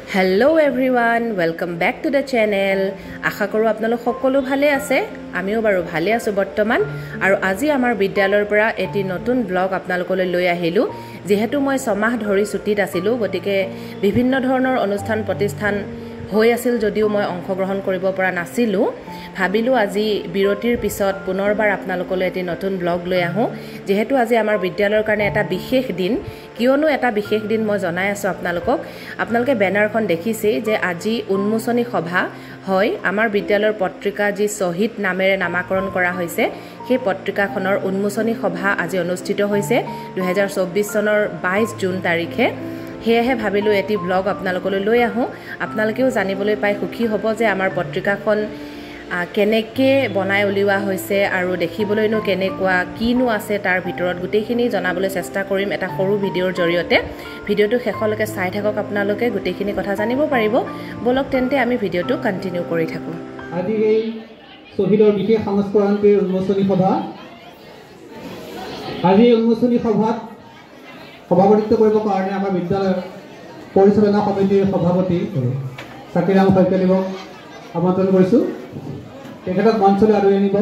Hello everyone, welcome back to the channel. আশা কৰো আপোনালোক সকলো ভালে আছে। আমিও বাৰু ভালে আছো বৰ্তমান আৰু আজি আমাৰ বিদ্যালয়ৰ পৰা এটি নতুন ব্লগ আপোনালোকলৈ লৈ আহিলো। যেহেতু মই ছমাহ ধৰি ছুটিত আছিলো, গতিকে বিভিন্ন ধৰণৰ অনুষ্ঠান প্ৰতিষ্ঠান হৈ আছিল যদিও মই অংশগ্ৰহণ কৰিব পৰা নাছিলো। ভাবিলো আজি বিৰতিৰ পিছত পুনৰবাৰ আপোনালোকলৈ এটি নতুন ব্লগ লৈ আহো। যেহেতু আজি আমাৰ বিদ্যালয়ৰ কাৰণে এটা বিশেষ দিন, কিয়নো এটা বিশেষ দিন মই জনাই আছো আপোনালোকক। আপোনালোকে বেনাৰখন দেখিছে যে আজি উন্মোচনী সভা হয়। আমাৰ বিদ্যালয়ৰ পত্ৰিকা যি শহীদ নামেৰে নামাকৰণ কৰা হৈছে, সেই পত্ৰিকাখনৰ উন্মোচনী সভা আজি অনুষ্ঠিত হৈছে 2024 চনৰ 22 জুন তাৰিখে। সেয়েহে ভাবিলো এটি ব্লগ আপোনালোকলৈ লৈ আহো। আপোনালোকেও জানিবলৈ পাই সুখী হ'ব যে আমাৰ পত্ৰিকাখন কেনেকৈ বনাই উলিওৱা হৈছে আৰু দেখিবলৈনো কেনেকুৱা, কিনো আছে তাৰ ভিতৰত গোটেইখিনি জনাবলৈ চেষ্টা কৰিম এটা সৰু ভিডিঅ'ৰ জৰিয়তে। ভিডিঅ'টো শেষলৈকে চাই থাকক, আপোনালোকে গোটেইখিনি কথা জানিব পাৰিব। বলক তেন্তে আমি ভিডিঅ'টো কণ্টিনিউ কৰি থাকোঁ। আজি এই শহীদৰ বিশেষ সংস্কৰণটিৰ উন্মোচনী সভা। আজি উন্মোচনী সভাত সভাপতিত্ব কৰিবৰ কাৰণে আমাৰ বিদ্যালয়ৰ পৰিচালনা সমিতিৰ সভাপতি চাকিৰাম শইকীয়াদেৱক আমন্ত্ৰণ কৰিছোঁ। তেখেতক মঞ্চলৈ আদৰি আনিব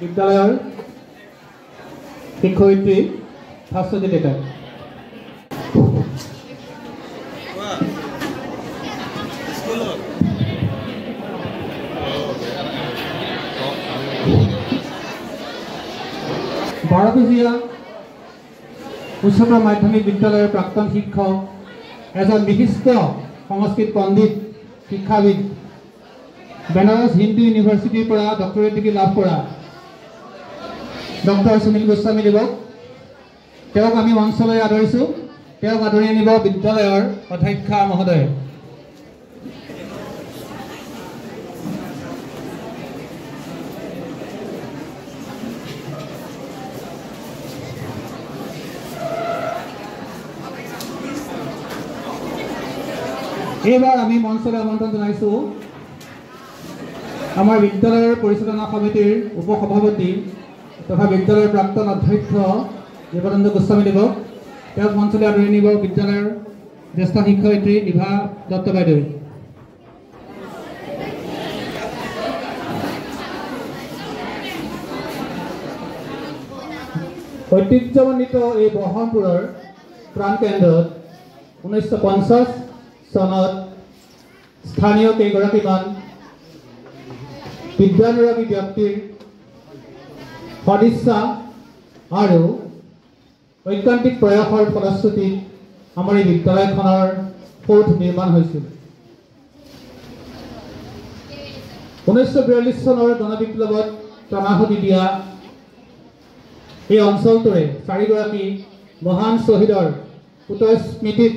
বিদ্যালয়ৰ শিক্ষয়িত্ৰী ভাস্বতী ডেকা। ভাৰতীয় উচ্চতৰ মাধ্যমিক বিদ্যালয়ৰ প্ৰাক্তন শিক্ষক, এজন বিশিষ্ট সংস্কৃত পণ্ডিত, শিক্ষাবিদ, বেনাৰস হিন্দু ইউনিভাৰ্চিটিৰ পৰা ডক্টৰেট ডিগ্ৰী লাভ কৰা ডক্টৰ সুনীল গোস্বামীদেৱক তেওঁক আমি মঞ্চলৈ আদৰিছোঁ। তেওঁক আদৰি আনিব বিদ্যালয়ৰ অধ্যক্ষা মহোদয়। এইবাৰ আমি মঞ্চলৈ আমন্ত্ৰণ জনাইছোঁ আমাৰ বিদ্যালয়ৰ পৰিচালনা সমিতিৰ উপসভাপতি তথা বিদ্যালয়ৰ প্ৰাক্তন অধ্যক্ষ দেৱানন্দ গোস্বামীদেৱক। তেওঁক মঞ্চলৈ আদৰি আনিব বিদ্যালয়ৰ জ্যেষ্ঠ শিক্ষয়িত্ৰী নিভা দত্ত বাইদেউ। ঐতিহ্যমণ্ডিত এই বহৰমপুৰৰ প্ৰাণকেন্দ্ৰত 1950 চনত স্থানীয় কেইগৰাকীমান বিদ্যানুৰাগী ব্যক্তিৰ সদিচ্ছা আৰু ঐকান্তিক প্ৰয়াসৰ ফলশ্ৰুতিত আমাৰ এই বিদ্যালয়খনৰ সৌধ নিৰ্মাণ হৈছিল। 1942 চনৰ গণবিপ্লৱত প্ৰাণাহুতি দিয়া এই অঞ্চলটোৰে 4গৰাকী মহান শ্বহীদৰ পুতৰ স্মৃতিত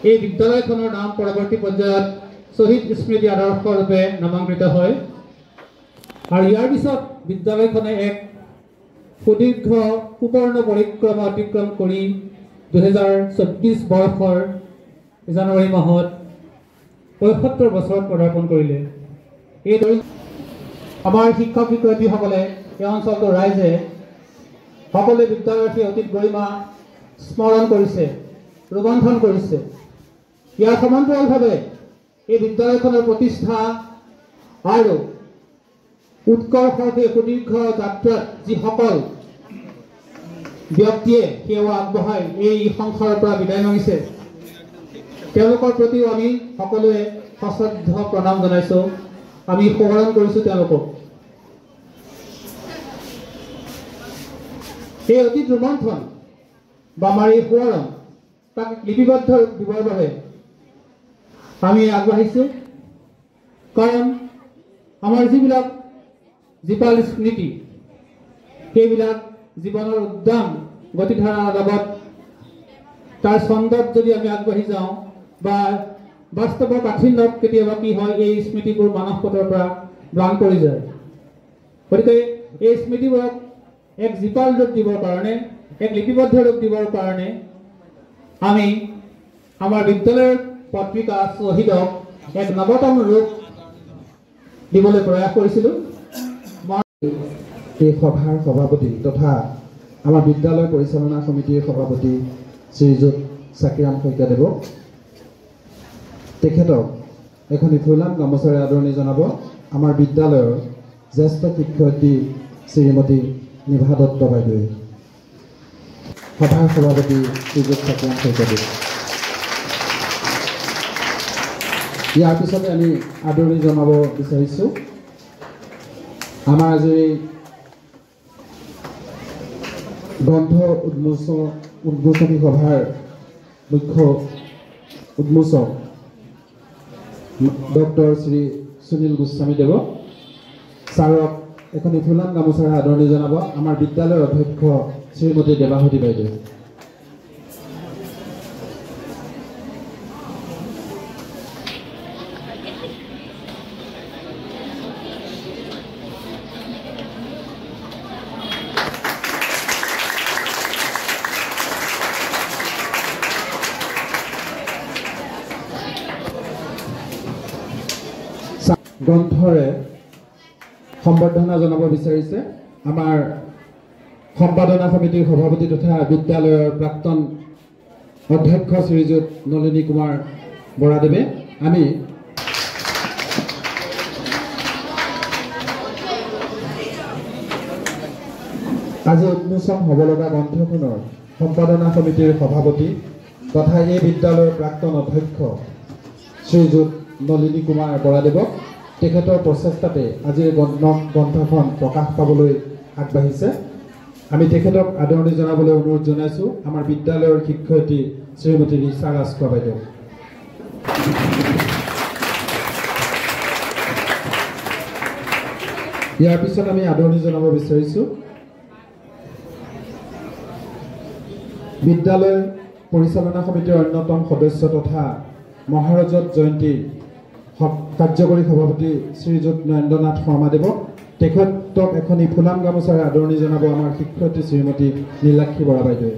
এই বিদ্যালয়খনৰ নাম পৰৱৰ্তী পৰ্যায়ত শ্বহীদ স্মৃতি আদৰ্শ ৰূপে নামাঙ্কিত হয়। আৰু ইয়াৰ পিছত বিদ্যালয়খনে এক সুদীৰ্ঘ সুবৰ্ণ পৰিক্ৰমা অতিক্ৰম কৰি 2024 বৰ্ষৰ জানুৱাৰী মাহত 75 বছৰত পদাৰ্পণ কৰিলে। এইদৰে আমাৰ শিক্ষক শিক্ষয়িত্ৰীসকলে এই অঞ্চলটোৰ ৰাইজে সকলোৱে বিদ্যালয়ৰ সেই অতীত গৰিমা স্মৰণ কৰিছে, ৰোমন্থন কৰিছে। ইয়াৰ সমান্তৰালভাৱে এই বিদ্যালয়খনৰ প্ৰতিষ্ঠা আৰু উৎকৰ্ষৰ সেই সুদীৰ্ঘ যাত্ৰাত যিসকল ব্যক্তিয়ে সেৱা আগবঢ়াই এই সংসাৰৰ পৰা বিদায় মাগিছে, তেওঁলোকৰ প্ৰতিও আমি সকলোৱে সশ্ৰদ্ধ প্ৰণাম জনাইছোঁ। আমি সোঁৱৰণ কৰিছোঁ তেওঁলোকক। এই অতীত ৰোমন্থন বা আমাৰ এই সোঁৱৰণ তাক লিপিবদ্ধ দিবৰ বাবে আমি আগবাঢ়িছোঁ। কাৰণ আমাৰ যিবিলাক জীপাল স্মৃতি, সেইবিলাক জীৱনৰ উদ্যান গতিধাৰাৰ লগত তাৰ ছন্দত যদি আমি আগবাঢ়ি যাওঁ বা বাস্তৱৰ কাঠিন্যত কেতিয়াবা কি হয়, এই স্মৃতিবোৰ মানসপটৰ পৰা ম্লান পৰি যায়। গতিকে এই স্মৃতিবোৰক এক জীপাল ৰূপ দিবৰ কাৰণে, এক লিপিবদ্ধ ৰূপ দিবৰ কাৰণে আমি আমাৰ বিদ্যালয়ৰ পত্ৰিকা শ্বহীদক এক নৱতম ৰূপ দিবলৈ প্ৰয়াস কৰিছিলোঁ। এই সভাৰ সভাপতি তথা আমাৰ বিদ্যালয় পৰিচালনা সমিতিৰ সভাপতি শ্ৰীযুত চাকিৰাম শইকীয়াদেৱক তেখেতক এখনি ফুলাম গামোচাৰে আদৰণি জনাব আমাৰ বিদ্যালয়ৰ জ্যেষ্ঠ শিক্ষয়িত্ৰী শ্ৰীমতী নিভা দত্ত বাইদেৱে সভাৰ সভাপতি শ্ৰীযুত চাকৰাম শইকীয়াদেৱ ইয়াৰ পিছতে আমি আদৰণি জনাব বিচাৰিছোঁ আমাৰ আজি গ্ৰন্থ উদ্বোধনী সভাৰ মুখ্য উদ্মোচক ডক্টৰ শ্ৰী সুনীল গোস্বামী দেৱ ছাৰক এখনি ফুলাম গামোচাৰে আদৰণি জনাব আমাৰ বিদ্যালয়ৰ অধ্যক্ষ শ্ৰীমতী দেৱাহুতি বাইদেউ গ্ৰন্থৰে সম্বৰ্ধনা জনাব বিচাৰিছে আমাৰ সম্পাদনা সমিতিৰ সভাপতি তথা বিদ্যালয়ৰ প্ৰাক্তন অধ্যক্ষ শ্ৰীযুত নলিনী কুমাৰ বৰাদেৱে আমি আজি উন্মোচন হ'ব লগা গ্ৰন্থখনৰ সম্পাদনা সমিতিৰ সভাপতি তথা এই বিদ্যালয়ৰ প্ৰাক্তন অধ্যক্ষ শ্ৰীযুত নলিনী কুমাৰ বৰাদেৱক তেখেতৰ প্ৰচেষ্টাতে আজিৰ গ্ৰন্থখন প্ৰকাশ পাবলৈ আগবাঢ়িছে আমি তেখেতক আদৰণি জনাবলৈ অনুৰোধ জনাইছোঁ আমাৰ বিদ্যালয়ৰ শিক্ষয়িত্ৰী শ্ৰীমতী ৰিচা ৰাজখোৱা বাইদেউ ইয়াৰ পিছত আমি আদৰণি জনাব বিচাৰিছোঁ বিদ্যালয় পৰিচালনা সমিতিৰ অন্যতম সদস্য তথা মহাৰজত জয়ন্তীৰ কাৰ্যকৰী সভাপতি শ্ৰীযুত নৰেন্দ্ৰনাথ শৰ্মাদেৱক তেখেতক এখনি ফুলাম গামোচাৰে আদৰণি জনাব আমাৰ শিক্ষয়িত্ৰী শ্ৰীমতী নীলাক্ষী বৰা বাইদেৱে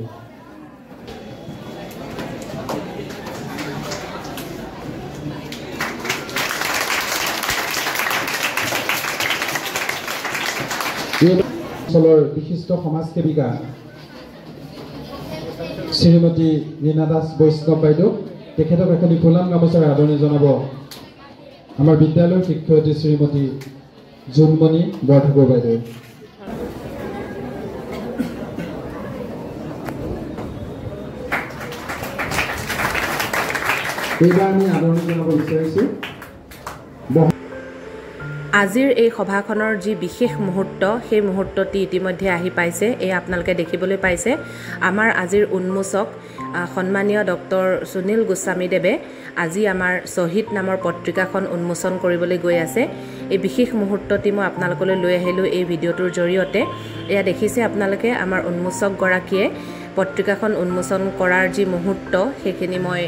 এই অঞ্চলৰ বিশিষ্ট সমাজসেৱিকা শ্ৰীমতী ৰীণা দাস বৈষ্ণৱ বাইদেউ তেখেতক এখনি ফুলাম গামোচাৰে আদৰণি জনাব আমাৰ বিদ্যালয়ৰ শিক্ষয়িত্ৰী শ্ৰীমতী জোনমণি বৰঠাকুৰ বাইদেউ এইবাৰ আমি আদৰণি জনাব বিচাৰিছোঁ আজিৰ এই সভাখনৰ যি বিশেষ মুহূৰ্ত সেই মুহূৰ্তটি ইতিমধ্যে আহি পাইছে এই আপোনালোকে দেখিবলৈ পাইছে আমাৰ আজিৰ উন্মোচক সন্মানীয় ডক্টৰ সুনীল গোস্বামী দেৱে আজি আমাৰ শ্বহীদ নামৰ পত্ৰিকাখন উন্মোচন কৰিবলৈ গৈ আছে এই বিশেষ মুহূৰ্তটি মই আপোনালোকলৈ লৈ আহিলোঁ এই ভিডিঅ'টোৰ জৰিয়তে এয়া দেখিছে আপোনালোকে আমাৰ উন্মোচকগৰাকীয়ে পত্ৰিকাখন উন্মোচন কৰাৰ যি মুহূৰ্ত সেইখিনি মই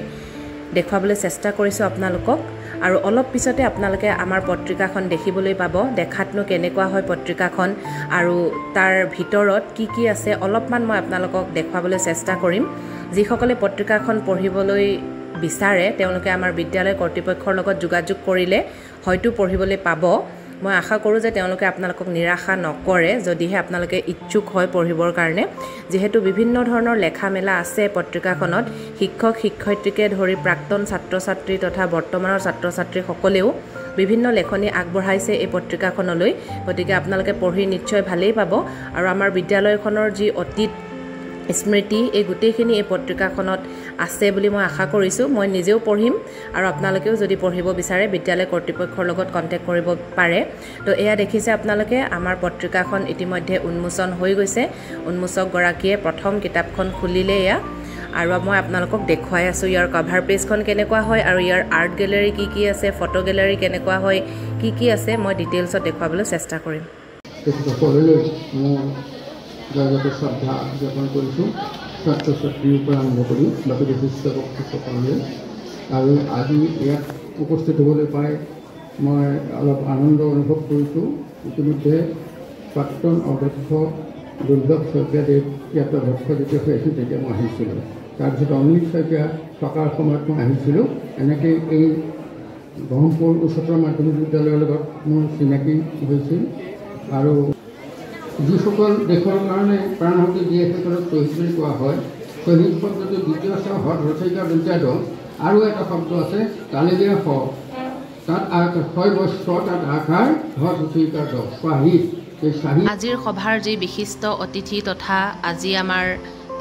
দেখুৱাবলৈ চেষ্টা কৰিছোঁ আপোনালোকক আৰু অলপ পিছতে আপোনালোকে আমাৰ পত্ৰিকাখন দেখিবলৈ পাব দেখাতনো কেনেকুৱা হয় পত্ৰিকাখন আৰু তাৰ ভিতৰত কি আছে অলপমান মই আপোনালোকক দেখুৱাবলৈ চেষ্টা কৰিম যিসকলে পত্ৰিকাখন পঢ়িবলৈ বিচাৰে তেওঁলোকে আমাৰ বিদ্যালয় কৰ্তৃপক্ষৰ লগত যোগাযোগ কৰিলে হয়তো পঢ়িবলৈ পাব মই আশা কৰোঁ যে তেওঁলোকে আপোনালোকক নিৰাশা নকৰে যদিহে আপোনালোকে ইচ্ছুক হয় পঢ়িবৰ কাৰণে যেহেতু বিভিন্ন ধৰণৰ লেখা মেলা আছে পত্ৰিকাখনত শিক্ষক শিক্ষয়িত্ৰীকে ধৰি প্ৰাক্তন ছাত্ৰ ছাত্ৰী তথা বৰ্তমানৰ ছাত্ৰ ছাত্ৰীসকলেও বিভিন্ন লেখনি আগবঢ়াইছে এই পত্ৰিকাখনলৈ গতিকে আপোনালোকে পঢ়ি নিশ্চয় ভালেই পাব আৰু আমাৰ বিদ্যালয়খনৰ যি অতীত স্মৃতি এই গোটেইখিনি এই পত্ৰিকাখনত আছে বুলি মই আশা কৰিছোঁ মই নিজেও পঢ়িম আৰু আপোনালোকেও যদি পঢ়িব বিচাৰে বিদ্যালয় কৰ্তৃপক্ষৰ লগত কণ্টেক্ট কৰিব পাৰে তো এয়া দেখিছে আপোনালোকে আমাৰ পত্ৰিকাখন ইতিমধ্যে উন্মোচন হৈ গৈছে উন্মোচকগৰাকীয়ে প্ৰথম কিতাপখন খুলিলে এয়া আৰু মই আপোনালোকক দেখুৱাই আছোঁ ইয়াৰ কভাৰ পেজখন কেনেকুৱা হয় আৰু ইয়াৰ আৰ্ট গেলেৰী কি আছে ফটো গেলেৰী কেনেকুৱা হয় কি আছে মই ডিটেইলছত দেখুৱাবলৈ চেষ্টা কৰিম জয়গত শ্ৰদ্ধা জ্ঞাপন কৰিছোঁ ছাত্ৰ ছাত্ৰীৰ পৰা আৰম্ভ কৰি বাকী বিশিষ্ট বক্তৃসকললৈ আৰু আজি ইয়াত উপস্থিত হ'বলৈ পাই মই অলপ আনন্দ অনুভৱ কৰিছোঁ ইতিমধ্যে প্ৰাক্তন অধ্যক্ষ দুৰ্লভ শইকীয়াদেৱ ইয়াত অধ্যক্ষ যেতিয়া হৈ আছিল তেতিয়া মই আহিছিলোঁ তাৰপিছত অনিল শইকীয়া থকাৰ সময়ত মই আহিছিলোঁ এনেকৈ এই ব্ৰহ্মপুৰ উচ্চতৰ মাধ্যমিক বিদ্যালয়ৰ লগত মোৰ চিনাকি হৈছিল আৰু যিসকল দেশৰ কাৰণে প্ৰাণাহুতি দিয়ে সেইসকলক শ্বহীদ বুলি কোৱা হয় শ্বহীদ শব্দটো দ্বিতীয় হ্ৰদ ৰচয়িকা দুৰ্যাদ আৰু এটা শব্দ আছে তালিৰে হ তাত 6 বছৰ তাত আকাৰ হত হুঁচৰিকাৰ দ শাহিদ। এই শাহিদ আজিৰ সভাৰ যি বিশিষ্ট অতিথি তথা আজি আমাৰ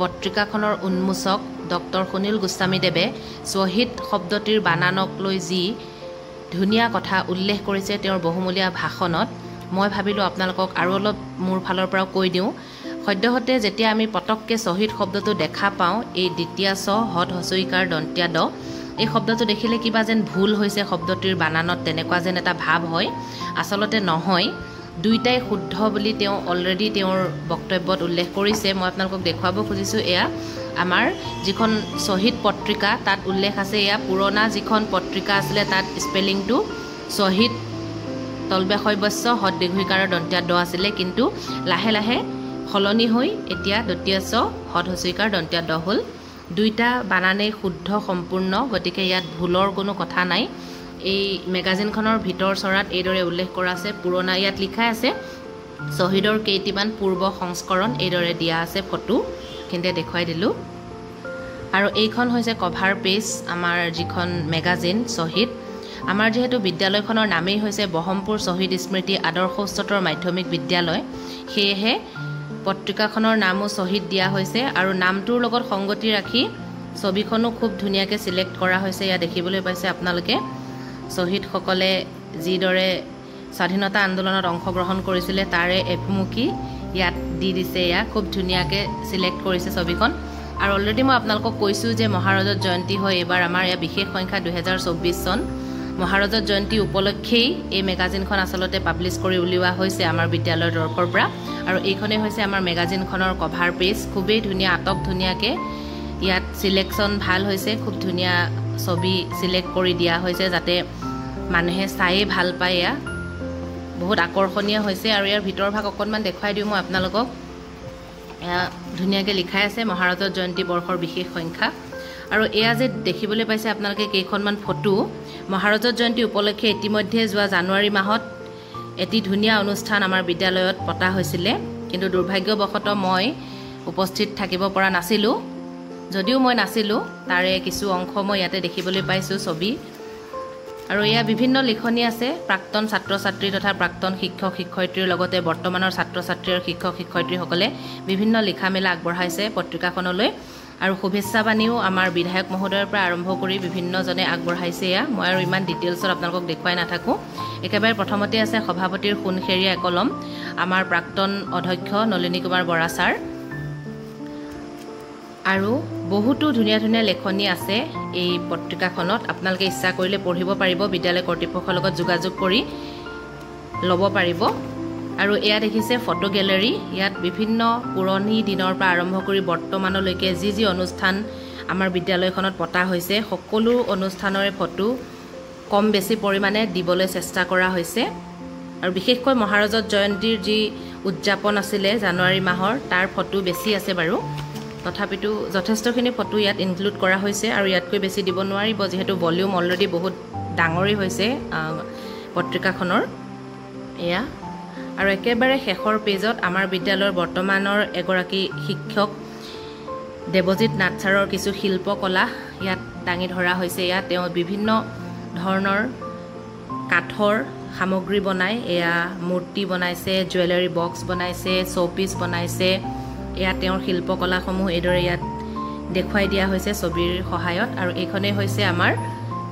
পত্ৰিকাখনৰ উন্মোচক ডক্টৰ সুনীল গোস্বামীদেৱে শ্বহীদ শব্দটিৰ বানানক লৈ যি ধুনীয়া কথা উল্লেখ কৰিছে তেওঁৰ বহুমূলীয়া ভাষণত, মই ভাবিলোঁ আপোনালোকক আৰু অলপ মোৰ ফালৰ পৰাও কৈ দিওঁ। সদ্যহতে যেতিয়া আমি পটককৈ শ্বহীদ শব্দটো দেখা পাওঁ, এই দ্বিতীয় চ হত হচইকাৰ দন্তীয়া দ, এই শব্দটো দেখিলে কিবা যেন ভুল হৈছে শব্দটিৰ বানানত, তেনেকুৱা যেন এটা ভাৱ হয়। আচলতে নহয়, দুইটাই শুদ্ধ বুলি তেওঁ অলৰেডি তেওঁৰ বক্তব্যত উল্লেখ কৰিছে। মই আপোনালোকক দেখুৱাব খুজিছোঁ, এয়া আমাৰ যিখন শ্বহীদ পত্ৰিকা তাত উল্লেখ আছে, এয়া পুৰণা যিখন পত্ৰিকা আছিলে তাত স্পেলিংটো শ্বহীদ তলবে শৈবস্য হত দীৰ্ঘিকাৰৰ দন্তীয়া দ আছিলে, কিন্তু লাহে লাহে সলনি হৈ এতিয়া দ্বিতীয় চ হত হচইকাৰ দন্তীয়া দ হ'ল। দুইটা বানানেই শুদ্ধ সম্পূৰ্ণ, গতিকে ইয়াত ভুলৰ কোনো কথা নাই। এই মেগাজিনখনৰ ভিতৰ চৰাত এইদৰে উল্লেখ কৰা আছে, পুৰণা ইয়াত লিখা আছে শ্বহীদৰ কেইটিমান পূৰ্ব সংস্কৰণ, এইদৰে দিয়া আছে ফটো, কিন্তু দেখুৱাই দিলোঁ। আৰু এইখন হৈছে কভাৰ পেজ আমাৰ যিখন মেগাজিন শ্বহীদ। আমাৰ যিহেতু বিদ্যালয়খনৰ নামেই হৈছে বহমপুৰ শ্বহীদ স্মৃতি আদৰ্শ উচ্চতৰ মাধ্যমিক বিদ্যালয়, সেয়েহে পত্ৰিকাখনৰ নামো শ্বহীদ দিয়া হৈছে। আৰু নামটোৰ লগত সংগতি ৰাখি ছবিখনো খুব ধুনীয়াকৈ চিলেক্ট কৰা হৈছে। ইয়াত দেখিবলৈ পাইছে আপোনালোকে শ্বহীদসকলে যিদৰে স্বাধীনতা আন্দোলনত অংশগ্ৰহণ কৰিছিলে তাৰে এভুমুখী ইয়াত দি দিছে। এয়া খুব ধুনীয়াকৈ চিলেক্ট কৰিছে ছবিখন। আৰু অলৰেডি মই আপোনালোকক কৈছোঁ যে মহাৰজত জয়ন্তী হয় এইবাৰ আমাৰ ইয়াৰ বিশেষ সংখ্যা 2024 চন। মহাৰজত জয়ন্তী উপলক্ষেই এই মেগাজিনখন আচলতে পাব্লিছ কৰি উলিওৱা হৈছে আমাৰ বিদ্যালয়ৰ তৰফৰ পৰা। আৰু এইখনেই হৈছে আমাৰ মেগাজিনখনৰ কভাৰ পেজ, খুবেই ধুনীয়া, আটক ধুনীয়াকৈ ইয়াত চিলেকশ্যন ভাল হৈছে, খুব ধুনীয়া ছবি চিলেক্ট কৰি দিয়া হৈছে যাতে মানুহে চায়ে ভাল পায়। এয়া বহুত আকৰ্ষণীয় হৈছে। আৰু ইয়াৰ ভিতৰ ভাগ অকণমান দেখুৱাই দিওঁ মই আপোনালোকক। এয়া ধুনীয়াকৈ লিখাই আছে মহাৰজত জয়ন্তী বৰ্ষৰ বিশেষ সংখ্যা। আৰু এয়া যে দেখিবলৈ পাইছে আপোনালোকে কেইখনমান ফটো, মহাৰজত জয়ন্তী উপলক্ষে ইতিমধ্যে যোৱা জানুৱাৰী মাহত এটি ধুনীয়া অনুষ্ঠান আমাৰ বিদ্যালয়ত পতা হৈছিলে, কিন্তু দুৰ্ভাগ্যবশতঃ মই উপস্থিত থাকিব পৰা নাছিলোঁ। যদিও মই নাছিলোঁ, তাৰে কিছু অংশ মই ইয়াতে দেখিবলৈ পাইছোঁ ছবি। আৰু এয়া বিভিন্ন লিখনি আছে প্ৰাক্তন ছাত্ৰ ছাত্ৰী তথা প্ৰাক্তন শিক্ষক শিক্ষয়িত্ৰীৰ লগতে বৰ্তমানৰ ছাত্ৰ ছাত্ৰী আৰু শিক্ষক শিক্ষয়িত্ৰীসকলে বিভিন্ন লিখা মেলা আগবঢ়াইছে পত্ৰিকাখনলৈ। আৰু শুভেচ্ছা বাণীও আমাৰ বিধায়ক মহোদয়ৰ পৰা আৰম্ভ কৰি বিভিন্নজনে আগবঢ়াইছে। এয়া মই আৰু ইমান ডিটেইলছত আপোনালোকক দেখুৱাই নাথাকোঁ। একেবাৰে প্ৰথমতে আছে সভাপতিৰ সোণসেৰীয়া কলম, আমাৰ প্ৰাক্তন অধ্যক্ষ নলিনী কুমাৰ বৰা ছাৰ। আৰু বহুতো ধুনীয়া ধুনীয়া লেখনি আছে এই পত্ৰিকাখনত, আপোনালোকে ইচ্ছা কৰিলে পঢ়িব পাৰিব, বিদ্যালয় কৰ্তৃপক্ষৰ লগত যোগাযোগ কৰি ল'ব পাৰিব। আৰু এয়া দেখিছে ফটো গেলেৰী, ইয়াত বিভিন্ন পুৰণি দিনৰ পৰা আৰম্ভ কৰি বৰ্তমানলৈকে যি যি অনুষ্ঠান আমাৰ বিদ্যালয়খনত পতা হৈছে সকলো অনুষ্ঠানৰে ফটো কম বেছি পৰিমাণে দিবলৈ চেষ্টা কৰা হৈছে। আৰু বিশেষকৈ মহাৰজত জয়ন্তীৰ যি উদযাপন আছিলে জানুৱাৰী মাহৰ, তাৰ ফটো বেছি আছে বাৰু, তথাপিতো যথেষ্টখিনি ফটো ইয়াত ইনক্লুড কৰা হৈছে। আৰু ইয়াতকৈ বেছি দিব নোৱাৰিব, যিহেতু ভলিউম অলৰেডি বহুত ডাঙৰেই হৈছে পত্ৰিকাখনৰ। এয়া আৰু একেবাৰে শেষৰ পেজত আমাৰ বিদ্যালয়ৰ বৰ্তমানৰ এগৰাকী শিক্ষক দেৱজিৎ নাথ ছাৰৰ কিছু শিল্পকলা ইয়াত দাঙি ধৰা হৈছে। ইয়াত তেওঁ বিভিন্ন ধৰণৰ কাঠৰ সামগ্ৰী বনায়, এয়া মূৰ্তি বনাইছে, জুৱেলাৰী বক্স বনাইছে, শ্ব'পিচ বনাইছে। এয়া তেওঁৰ শিল্পকলাসমূহ এইদৰে ইয়াত দেখুৱাই দিয়া হৈছে ছবিৰ সহায়ত। আৰু এইখনেই হৈছে আমাৰ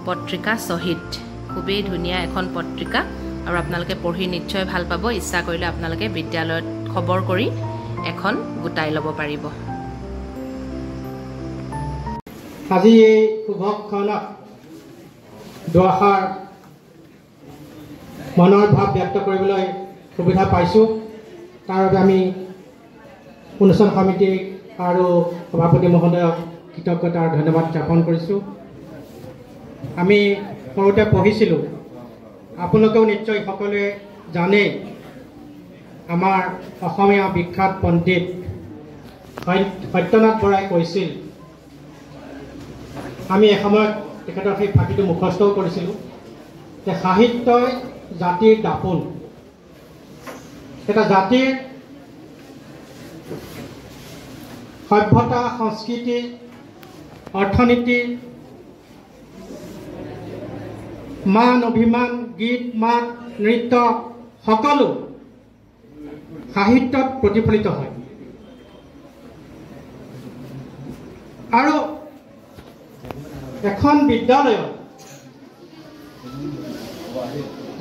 পত্ৰিকা শ্বহীদ, খুবেই ধুনীয়া এখন পত্ৰিকা আৰু আপোনালোকে পঢ়ি নিশ্চয় ভাল পাব। ইচ্ছা কৰিলে আপোনালোকে বিদ্যালয়ত খবৰ কৰি এখন গোটাই ল'ব পাৰিব। আজি এই শুভক্ষণত দুআষাৰ মনৰ ভাৱ ব্যক্ত কৰিবলৈ সুবিধা পাইছোঁ। তাৰ বাবে আমি অনুষ্ঠান সমিতি আৰু সভাপতি মহোদয়ক কৃতজ্ঞতা আৰু ধন্যবাদ জ্ঞাপন কৰিছোঁ। আমি সৰুতে পঢ়িছিলোঁ, আপোনালোকেও নিশ্চয় সকলোৱে জানেই, আমাৰ অসমীয়া বিখ্যাত পণ্ডিত সত্যনাথ বৰাই কৈছিল, আমি এসময়ত তেখেতৰ সেই ফাঁকিটো মুখস্থও কৰিছিলোঁ, যে সাহিত্যই জাতিৰ দাপোন। এটা জাতিৰ সভ্যতা, সংস্কৃতি, অৰ্থনীতি মান অভিমান গীত মাত নৃত্য সকলো সাহিত্যত প্ৰতিফলিত হয় আৰু এখন বিদ্যালয়ত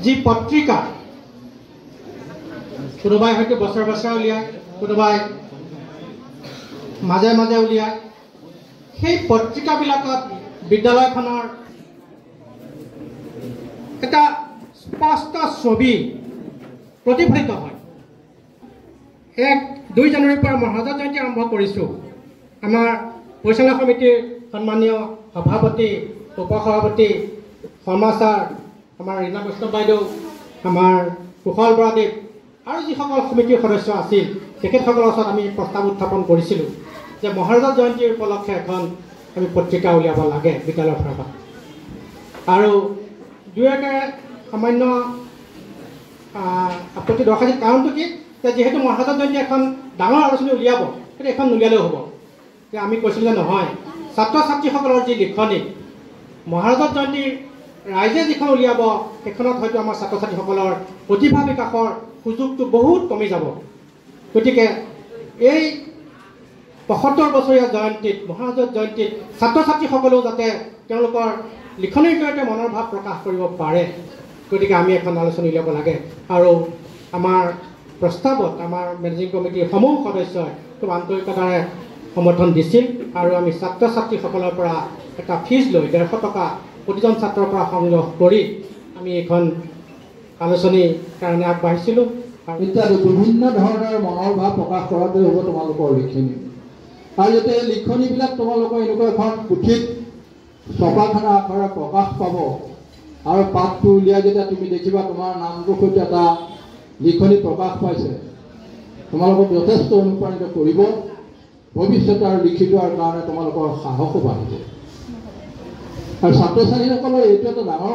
যি পত্ৰিকা কোনোবাই হয়তো বছৰ বছৰ উলিয়ায় কোনোবাই মাজে মাজে উলিয়ায় সেই পত্ৰিকাবিলাকত বিদ্যালয়খনৰ এটা স্পষ্ট ছবি প্ৰতিফলিত হয় 2 জানুৱাৰীৰ পৰা মহাৰাজা জয়ন্তী আৰম্ভ কৰিছোঁ আমাৰ পৰিচালনা সমিতিৰ সন্মানীয় সভাপতি উপসভাপতি শৰ্মাচাৰ আমাৰ ৰীণা বৈষ্ণৱ বাইদেউ আমাৰ কুশল বৰাদেৱ আৰু যিসকল সমিতিৰ সদস্য আছিল তেখেতসকলৰ ওচৰত আমি প্ৰস্তাৱ উত্থাপন কৰিছিলোঁ যে মহাৰাজা জয়ন্তীৰ উপলক্ষে এখন আমি পত্ৰিকা উলিয়াব লাগে বিদ্যালয়ৰ ফালৰ পৰা আৰু দুয়োকে সামান্য আপত্তি দৰ্শাইছিল কাৰণটো কি যে যিহেতু মহাৰাজা জয়ন্তী এখন ডাঙৰ আলোচনী উলিয়াব সেইটো এখন নুলিয়ালেও হ'ব যে আমি কৈছিলোঁ যে নহয় ছাত্ৰ ছাত্ৰীসকলৰ যি লিখনি মহাৰাজা জয়ন্তীৰ ৰাইজে যিখন উলিয়াব সেইখনত হয়তো আমাৰ ছাত্ৰ ছাত্ৰীসকলৰ প্ৰতিভা বিকাশৰ সুযোগটো বহুত কমি যাব গতিকে এই ৭৫ বছৰীয়া জয়ন্তীত মহাৰাজা জয়ন্তীত ছাত্ৰ ছাত্ৰীসকলেও যাতে তেওঁলোকৰ লিখনিৰ জৰিয়তে মনৰ ভাৱ প্ৰকাশ কৰিব পাৰে গতিকে আমি এখন আলোচনী উলিয়াব লাগে আৰু আমাৰ প্ৰস্তাৱত আমাৰ মেনেজিং কমিটিৰ সমূহ সদস্যই খুব আন্তৰিকতাৰে সমৰ্থন দিছিল আৰু আমি ছাত্ৰ ছাত্ৰীসকলৰ পৰা এটা ফিজ লৈ ১৫০ টকা প্ৰতিজন ছাত্ৰৰ পৰা সংগ্ৰহ কৰি আমি এখন আলোচনীৰ কাৰণে আগবাঢ়িছিলোঁ ইত্যাদি বিভিন্ন ধৰণৰ মনৰ ভাৱ প্ৰকাশ কৰাটোৱে হ'ব তোমালোকৰ লিখনি আৰু যাতে লিখনিবিলাক তোমালোকৰ এনেকুৱা এখন পুথিত ছপাখানা আকাৰে প্ৰকাশ পাব আৰু পাঠটো উলিয়াই যেতিয়া তুমি দেখিবা তোমাৰ নামটোৰ সৈতে এটা লিখনি প্ৰকাশ পাইছে তোমালোকক যথেষ্ট অনুপ্ৰাণিত কৰিব ভৱিষ্যতে আৰু লিখি যোৱাৰ কাৰণে তোমালোকৰ সাহসো বাঢ়িব আৰু ছাত্ৰ ছাত্ৰীসকলৰ এইটো এটা ডাঙৰ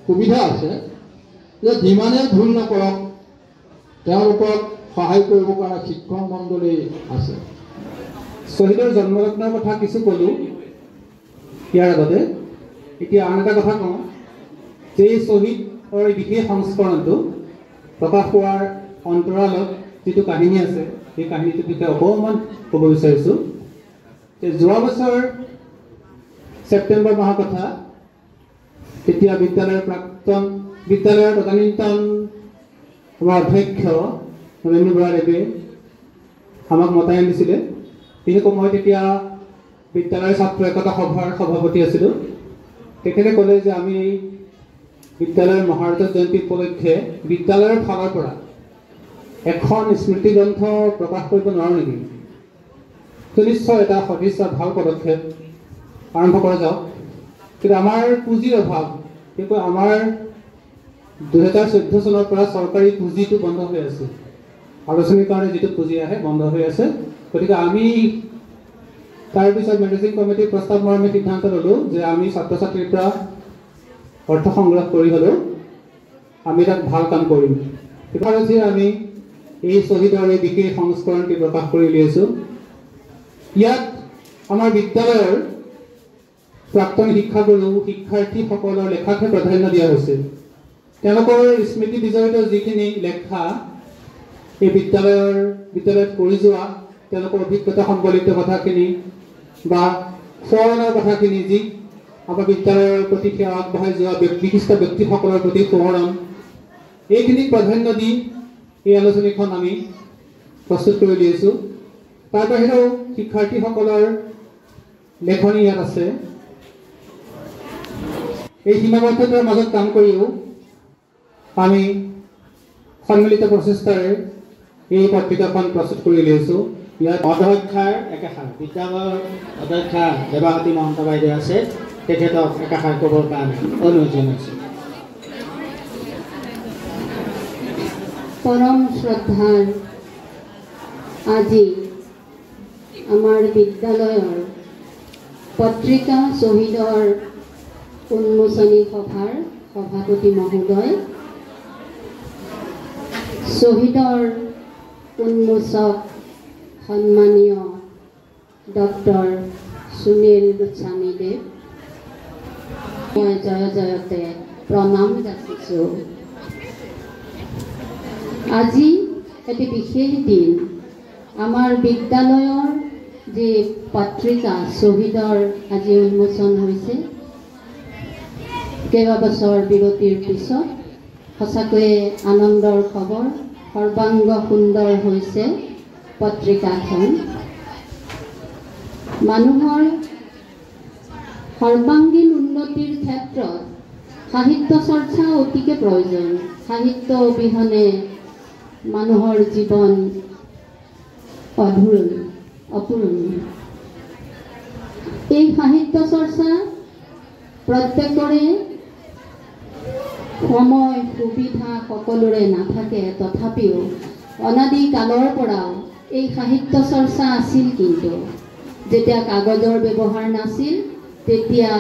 সুবিধা আছে যে যিমানে ভুল নকৰক তেওঁলোকক সহায় কৰিবৰ কাৰণে শিক্ষক মণ্ডলী আছে শ্বহীদৰ জন্মলগ্নৰ কথা কিছু ক'লোঁ ইয়াৰ আগতে এতিয়া আন এটা কথা কওঁ যে এই শ্বহীদৰ বিশেষ সংস্কৰণটো প্ৰকাশ পোৱাৰ অন্তৰালত যিটো কাহিনী আছে সেই কাহিনীটোৰ বিষয়ে অকণমান ক'ব বিচাৰিছোঁ যে যোৱা বছৰ ছেপ্টেম্বৰ মাহৰ কথা তেতিয়া বিদ্যালয়ৰ তদানীন্তন আমাৰ অধ্যক্ষ নৰেন্দ্ৰ বৰাদেৱে আমাক মতাই আনিছিলে কিন্তু মই তেতিয়া বিদ্যালয়ৰ ছাত্ৰ একতা সভাৰ সভাপতি আছিলোঁ তেখেতে ক'লে যে আমি বিদ্যালয়ৰ মহাৰাজা জয়ন্তী উপলক্ষে বিদ্যালয়ৰ ফালৰ পৰা এখন স্মৃতি গ্ৰন্থ প্ৰকাশ কৰিব নোৱাৰোঁ নেকি নিশ্চয় এটা সদৃশ্য ভাল পদক্ষেপ আৰম্ভ কৰা যাওক কিন্তু আমাৰ পুঁজিৰ অভাৱ কিন্তু আমাৰ 2014 চনৰ পৰা চৰকাৰী পুঁজিটো বন্ধ হৈ আছে আলোচনীৰ কাৰণে যিটো পুঁজি আহে বন্ধ হৈ আছে গতিকে আমি তাৰপিছত মেনেজিং কমিটিৰ প্ৰস্তাৱ মৰ্মে সিদ্ধান্ত ল'লোঁ যে আমি ছাত্ৰ ছাত্ৰীৰ পৰা অৰ্থ সংগ্ৰহ কৰি হ'লেও আমি তাত ভাল কাম কৰিম ইফালে আমি এই শ্বহীদৰ এই বিশেষ সংস্কৰণটি প্ৰকাশ কৰি উলিয়াইছোঁ ইয়াত আমাৰ বিদ্যালয়ৰ প্ৰাক্তন শিক্ষাগুৰু শিক্ষাৰ্থীসকলৰ লেখাকে প্ৰাধান্য দিয়া হৈছে তেওঁলোকৰ স্মৃতি বিজড়িত যিখিনি লেখা এই বিদ্যালয়ত কৰি যোৱা তেওঁলোকৰ অভিজ্ঞতা সম্বলিত কথাখিনি বা সোঁৱৰণৰ কথাখিনি যি আমাৰ বিদ্যালয়ৰ প্ৰতি সেৱা আগবঢ়াই যোৱা বিশিষ্ট ব্যক্তিসকলৰ প্ৰতি সোঁৱৰণ এইখিনিক প্ৰাধান্য দি এই আলোচনীখন আমি প্ৰস্তুত কৰি উলিয়াইছোঁ তাৰ বাহিৰেও শিক্ষাৰ্থীসকলৰ লেখনি ইয়াত আছে এই সীমাবদ্ধতাৰ মাজত কাম কৰিও আমি সন্মিলিত প্ৰচেষ্টাৰে এই পত্ৰিকাখন প্ৰস্তুত কৰি উলিয়াইছোঁ ইয়াত অধ্যক্ষাৰ একাষাৰ বিদ্যালয়ৰ অধ্যক্ষা দেৱাৱতী মহন্ত বাইদেউ আছে তেখেতক একাষাৰ ক'বৰ কাৰণে অনুৰোধ জনাইছোঁ পৰম শ্ৰদ্ধাৰ আজি আমাৰ বিদ্যালয়ৰ পত্ৰিকা শ্বহীদৰ উন্মোচনী সভাৰ সভাপতি মহোদয় শ্বহীদৰ উন্মোচক সন্মানীয় ডক্টৰ সুনীল গোস্বামীদেৱ মই জয় জয়তে প্ৰণাম যাচিছোঁ। আজি এটি বিশেষ দিন। আমাৰ বিদ্যালয়ৰ যি পত্ৰিকা শ্বহীদৰ আজি উন্মোচন হৈছে। কেইবাবছৰ বিৰতিৰ পিছত সঁচাকৈয়ে আনন্দৰ খবৰ। সৰ্বাংগ সুন্দৰ হৈছে পত্ৰিকাখন। মানুহৰ সৰ্বাংগীন উন্নতিৰ ক্ষেত্ৰত সাহিত্য চৰ্চা অতিকে প্ৰয়োজন। সাহিত্য অবিহনে মানুহৰ জীৱন অপূৰণীয়। এই সাহিত্য চৰ্চা প্ৰত্যেকৰে সময় সুবিধা সকলোৰে নাথাকে, তথাপিও অনাদি কালৰ পৰাও এই সাহিত্য চৰ্চা আছিল। কিন্তু যেতিয়া কাগজৰ ব্যৱহাৰ নাছিল তেতিয়া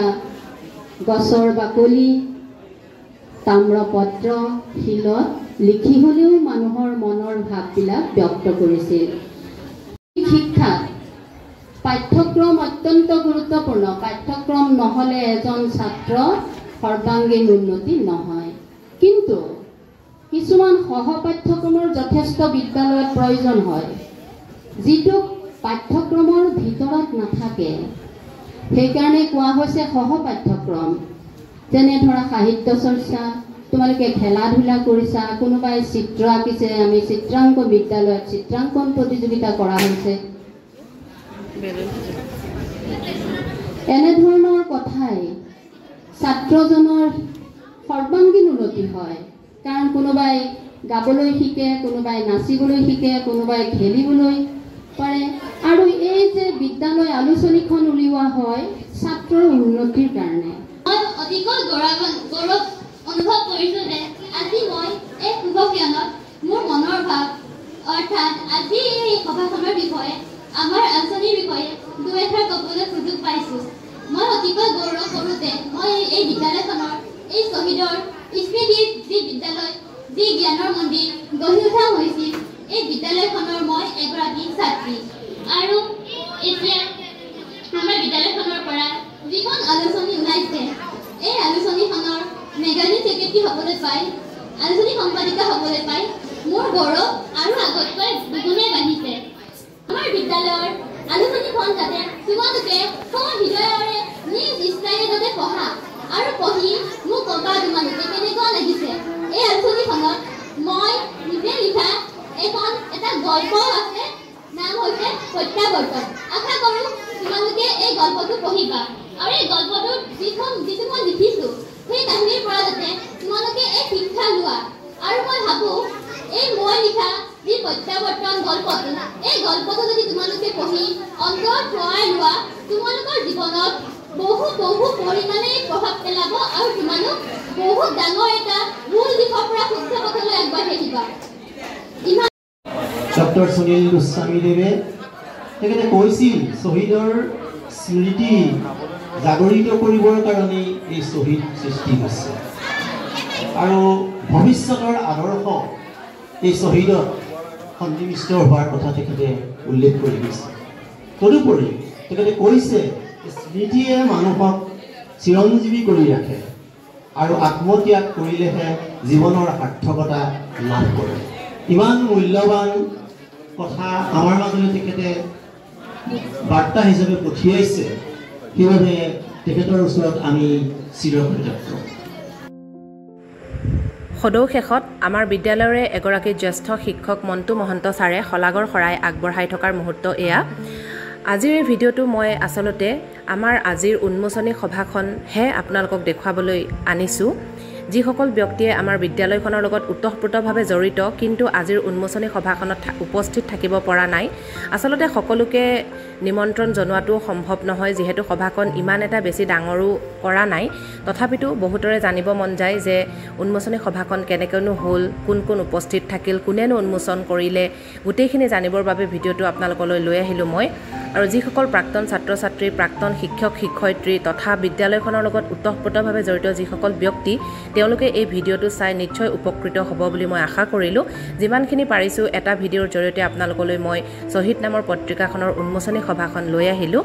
গছৰ বাকলি, তাম্ৰপত্ৰ, শিলত লিখি হ'লেও মানুহৰ মনৰ ভাৱবিলাক ব্যক্ত কৰিছিল। শিক্ষাত পাঠ্যক্ৰম অত্যন্ত গুৰুত্বপূৰ্ণ। পাঠ্যক্ৰম নহ'লে এজন ছাত্ৰ সৰ্বাংগীন উন্নতি নহয়। কিন্তু কিছুমান সহপাঠ্যক্ৰমৰ যথেষ্ট বিদ্যালয়ত প্ৰয়োজন হয়, যিটো পাঠ্যক্ৰমৰ ভিতৰত নাথাকে। সেইকাৰণে কোৱা হৈছে সহপাঠ্যক্ৰম। যেনে ধৰা সাহিত্য চৰ্চা, তোমালোকে খেলা ধূলা কৰিছা, কোনোবাই চিত্ৰ আঁকিছে, আমি চিত্ৰাংকন বিদ্যালয়ত চিত্ৰাংকন প্ৰতিযোগিতা কৰা হৈছে। এনেধৰণৰ কথাই ছাত্ৰজনৰ সৰ্বাংগীন উন্নতি হয়। কাৰণ কোনোবাই গাবলৈ শিকে, কোনোবাই নাচিবলৈ শিকে, কোনোবাই খেলিবলৈ পাৰে। আৰু এই যে বিদ্যালয় আলোচনীখন উলিওৱা হয় ছাত্ৰৰ উন্নতিৰ কাৰণে। মই অতিকৈ গৌৰৱ অনুভৱ কৰিছোঁ যে আজি মই এই শুভজ্ঞানত মোৰ মনৰ ভাৱ, অৰ্থাৎ আজি এই সভাখনৰ বিষয়ে, আমাৰ আলোচনীৰ বিষয়ে দুই এষাৰ ক'বলৈ সুযোগ পাইছোঁ। মই অতিকৈ গৌৰৱ কৰোঁ যে মই এই বিদ্যালয়খনৰ, এই শ্বহীদৰ স্মৃতিত যি বিদ্যালয়, যি জ্ঞানৰ মন্দিৰ গঢ়ি উঠা হৈছিল, এই বিদ্যালয়খনৰ মই এগৰাকী ছাত্ৰী। আৰু এতিয়া আমাৰ বিদ্যালয়খনৰ পৰা যিখন আলোচনী ওলাইছে, এই আলোচনীখনৰ মেগাজিন ছেক্ৰেটাৰী হ'বলৈ পাই, আলোচনী সম্পাদিকা হ'বলৈ পাই মোৰ গৌৰৱ আৰু আগতকৈ দুগুণে বাঢ়িছে। আমাৰ বিদ্যালয়ৰ আলোচনীখন যাতে তোমালোকে হৃদয়ৰে নিজ ইচ্ছাৰে যাতে পঢ়া আৰু পঢ়ি মোক ক'বা তোমালোকে কেনেকুৱা লাগিছে। এই আলোচনীখনত মই নিজে লিখা এটা গল্প আছে, নাম হৈছে প্ৰত্যাৱৰ্তন। আশা কৰোঁ তোমালোকে এই গল্পটো পঢ়িবা আৰু এই গল্পটোত যিটো মই লিখিছোঁ সেই কাহিনীৰ পৰা যাতে তোমালোকে এই শিক্ষা লোৱা। আৰু মই ভাবোঁ এই মই লিখা যি প্ৰত্যাৱৰ্তন গল্পটো, এই গল্পটো যদি তোমালোকে পঢ়ি অন্তৰত সোঁৱাই লোৱা, তোমালোকৰ জীৱনত বহু পৰিমাণে প্ৰভাৱ পেলাব আৰু তোমালোক বহুত ডাঙৰ এটা ভুল দিশৰ পৰা শুদ্ধ পথলৈ আগবাঢ়ি আহিবা। ডক্টৰ সুনীল গোস্বামীদেৱে তেখেতে কৈছিল শ্বহীদৰ স্মৃতি জাগৰিত কৰিবৰ কাৰণেই এই শ্বহীদ সৃষ্টি হৈছে আৰু ভৱিষ্যতৰ আদৰ্শ এই শ্বহীদত সন্নিৱিষ্ট হোৱাৰ কথা তেখেতে উল্লেখ কৰি গৈছে। তদুপৰি তেখেতে কৈছে স্মৃতিয়ে মানুহক চিৰঞ্জীৱী কৰি ৰাখে আৰু আত্মত্যাগ কৰিলেহে জীৱনৰ সাৰ্থকতা লাভ কৰে। ইমান মূল্যৱান কথা আমাৰ মাজলৈ তেখেতে বাৰ্তা হিচাপে পঠিয়াইছে, সেইবাবে তেখেতৰ ওচৰত আমি চিৰকৃতজ্ঞ। সদৌ শেষত আমাৰ বিদ্যালয়ৰে এগৰাকী জ্যেষ্ঠ শিক্ষক মণ্টু মহন্ত ছাৰে শলাগৰ শৰাই আগবঢ়াই থকাৰ মুহূৰ্ত এয়া। আজিৰ এই ভিডিঅ'টো মই আচলতে আমাৰ আজিৰ উন্মোচনী সভাখনহে আপোনালোকক দেখুৱাবলৈ আনিছোঁ। যিসকল ব্যক্তিয়ে আমাৰ বিদ্যালয়খনৰ লগত ওতঃপ্ৰোতভাৱে জড়িত কিন্তু আজিৰ উন্মোচনী সভাখনত উপস্থিত থাকিব পৰা নাই। আচলতে সকলোকে নিমন্ত্ৰণ জনোৱাটো সম্ভৱ নহয়, যিহেতু সভাখন ইমান এটা বেছি ডাঙৰো কৰা নাই। তথাপিতো বহুতৰে জানিব মন যায় যে উন্মোচনী সভাখন কেনেকৈনো হ'ল, কোন কোন উপস্থিত থাকিল, কোনেনো উন্মোচন কৰিলে, গোটেইখিনি জানিবৰ বাবে ভিডিঅ'টো আপোনালোকলৈ লৈ আহিলোঁ মই। আৰু যিসকল প্ৰাক্তন ছাত্ৰ ছাত্ৰী, প্ৰাক্তন শিক্ষক শিক্ষয়িত্ৰী তথা বিদ্যালয়খনৰ লগত ওতঃপ্ৰোতভাৱে জড়িত যিসকল ব্যক্তি, তেওঁলোকে এই ভিডিঅ'টো চাই নিশ্চয় উপকৃত হ'ব বুলি মই আশা কৰিলোঁ। যিমানখিনি পাৰিছোঁ এটা ভিডিঅ'ৰ জৰিয়তে আপোনালোকলৈ মই শ্বহীদ নামৰ পত্ৰিকাখনৰ উন্মোচনী সভাখন লৈ আহিলোঁ।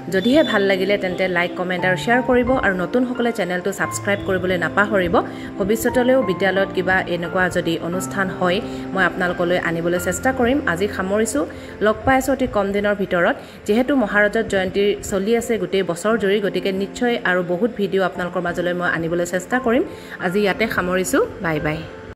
যদিহে ভাল লাগিলে তেন্তে লাইক কমেণ্ট আৰু শ্বেয়াৰ কৰিব আৰু নতুনসকলে চেনেলটো ছাবস্ক্ৰাইব কৰিবলৈ নাপাহৰিব ভৱিষ্যতলৈও বিদ্যালয়ত কিবা এনেকুৱা যদি অনুষ্ঠান হয় মই আপোনালোকলৈ আনিবলৈ চেষ্টা কৰিম আজি সামৰিছোঁ লগ পাই আছোঁ অতি কম দিনৰ ভিতৰত যেহেতু মহাৰাজত জয়ন্তীৰ চলি আছে গোটেই বছৰ জুৰি গতিকে নিশ্চয় আৰু বহুত ভিডিঅ' আপোনালোকৰ মাজলৈ মই আনিবলৈ চেষ্টা কৰিম আজি ইয়াতে সামৰিছোঁ বাই বাই